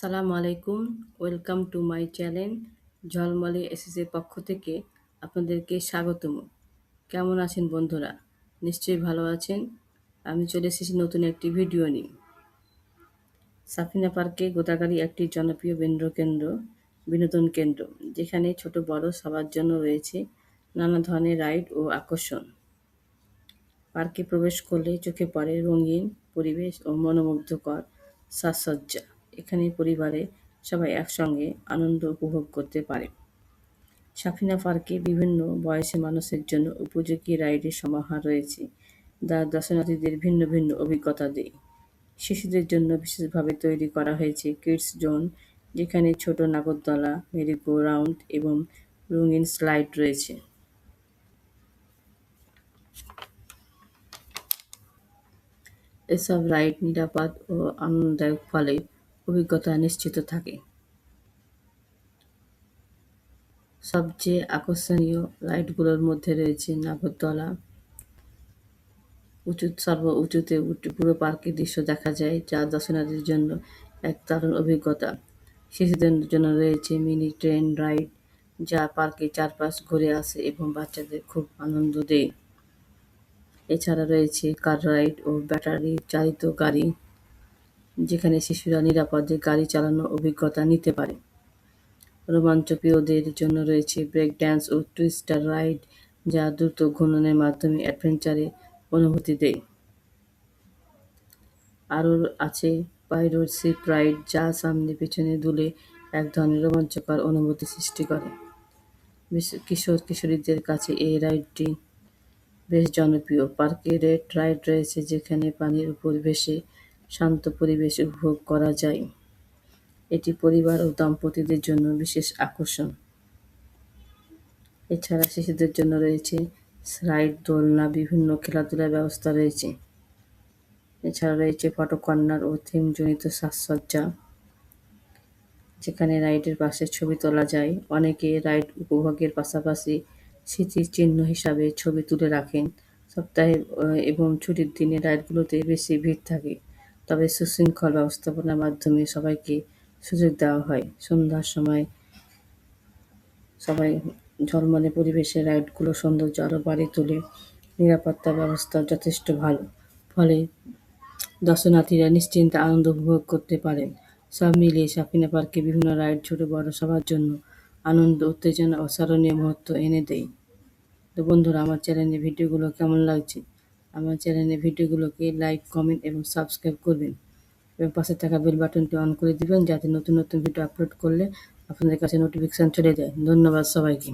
সালামু আলাইকুম। Welcome to my channel ঝলমলে এসএসের পক্ষ থেকে আপনাদেরকে স্বাগতম। কেমন আছেন বন্ধুরা? নিশ্চয়ই ভালো আছেন। আমি চলে এসেছি নতুন একটি ভিডিও নিয়ে। সাফিনা পার্কে গোদাগাড়ি একটি জনপ্রিয় বিনোদন কেন্দ্র, যেখানে ছোট বড় সবার জন্য রয়েছে নানা ধরনের রাইড ও আকর্ষণ। পার্কে প্রবেশ করলে চোখে পড়ে রঙিন পরিবেশ ও মনোমুগ্ধকর সাজসজ্জা। এখানে পরিবারে সবাই একসঙ্গে আনন্দ উপভোগ করতে পারে। সাফিনা পার্কে বিভিন্ন বয়সী মানুষের জন্য উপযোগী রাইডের সমাহার রয়েছে, যা দর্শনার্থীদের ভিন্ন ভিন্ন অভিজ্ঞতা দেয়। শিশুদের জন্য বিশেষভাবে তৈরি করা হয়েছে কিডস জোন, যেখানে ছোট নাগরদোলা, মেরি-গো রাউন্ড এবং রঙিন স্লাইড রয়েছে। এসব রাইড নিরাপদ ও আনন্দদায়ক, ফলে অভিজ্ঞতা নিশ্চিত থাকে। সবচেয়ে আকর্ষণীয় রাইডগুলোর মধ্যে রয়েছে নাগরদোলা। সর্ব উঁচুতে উঠে পুরো পার্কের দৃশ্য দেখা যায়, যা দর্শনার্থীদের জন্য এক দারুণ অভিজ্ঞতা। শিশুদের জন্য রয়েছে মিনি ট্রেন রাইড, যা পার্কের চারপাশ ঘুরে আসে এবং বাচ্চাদের খুব আনন্দ দেয়। এছাড়া রয়েছে কার রাইড ও ব্যাটারি চালিত গাড়ি, যেখানে শিশুরা নিরাপদে গাড়ি চালানোর অভিজ্ঞতা নিতে পারে। রোমাঞ্চপ্রিয়দের জন্য রয়েছে ব্রেক ড্যান্স ও টুইস্টার রাইড, যা দ্রুত ঘূর্ণনের মাধ্যমে অ্যাডভেঞ্চারের অনুভূতি দেয়। আরও আছে পাইরেট শিপ রাইড, যা সামনে পেছনে দুলে এক ধরনের রোমাঞ্চকর অনুভূতি সৃষ্টি করে। কিশোর-কিশোরীদের কাছে এই রাইডটি বেশ জনপ্রিয়। পার্কে রেড রাইড রয়েছে, যেখানে পানির উপর ভেসে শান্ত পরিবেশ উপভোগ করা যায়। এটি পরিবার ও দম্পতিদের জন্য বিশেষ আকর্ষণ। এছাড়া শিশুদের জন্য রয়েছে স্লাইড, দোলনা, বিভিন্ন খেলাধুলার ব্যবস্থা রয়েছে। এছাড়া রয়েছে ফটো কর্নার ও থিমজনিত সাজসজ্জা, যেখানে রাইডের পাশে ছবি তোলা যায়। অনেকে রাইড উপভোগের পাশাপাশি স্মৃতির চিহ্ন হিসাবে ছবি তুলে রাখেন। সপ্তাহে এবং ছুটির দিনে রাইডগুলোতে বেশি ভিড় থাকে, তবে সুশৃঙ্খল ব্যবস্থাপনার মাধ্যমে সবাইকে সুযোগ দেওয়া হয়। সন্ধ্যার সময় সবাই ঝলমলে পরিবেশে রাইডগুলোর সৌন্দর্য আরও বাড়িয়ে তোলে। নিরাপত্তা ব্যবস্থা যথেষ্ট ভালো, ফলে দর্শনার্থীরা নিশ্চিন্তে আনন্দ উপভোগ করতে পারেন। সব মিলিয়ে সাফিনা পার্কে বিভিন্ন রাইড ছোট বড় সবার জন্য আনন্দ, উত্তেজনা ও স্মরণীয় মুহূর্ত এনে দেয়। তো বন্ধুরা, আমার চ্যানেলের ভিডিওগুলো কেমন লাগছে? আমার চ্যানেলের ভিডিওগুলোকে লাইক, কমেন্ট এবং সাবস্ক্রাইব করবেন, এবং পাশে থাকা বেল বাটনটি অন করে দিবেন, যাতে নতুন নতুন ভিডিও আপলোড করলে আপনাদের কাছে নোটিফিকেশন চলে যায়। ধন্যবাদ সবাইকে।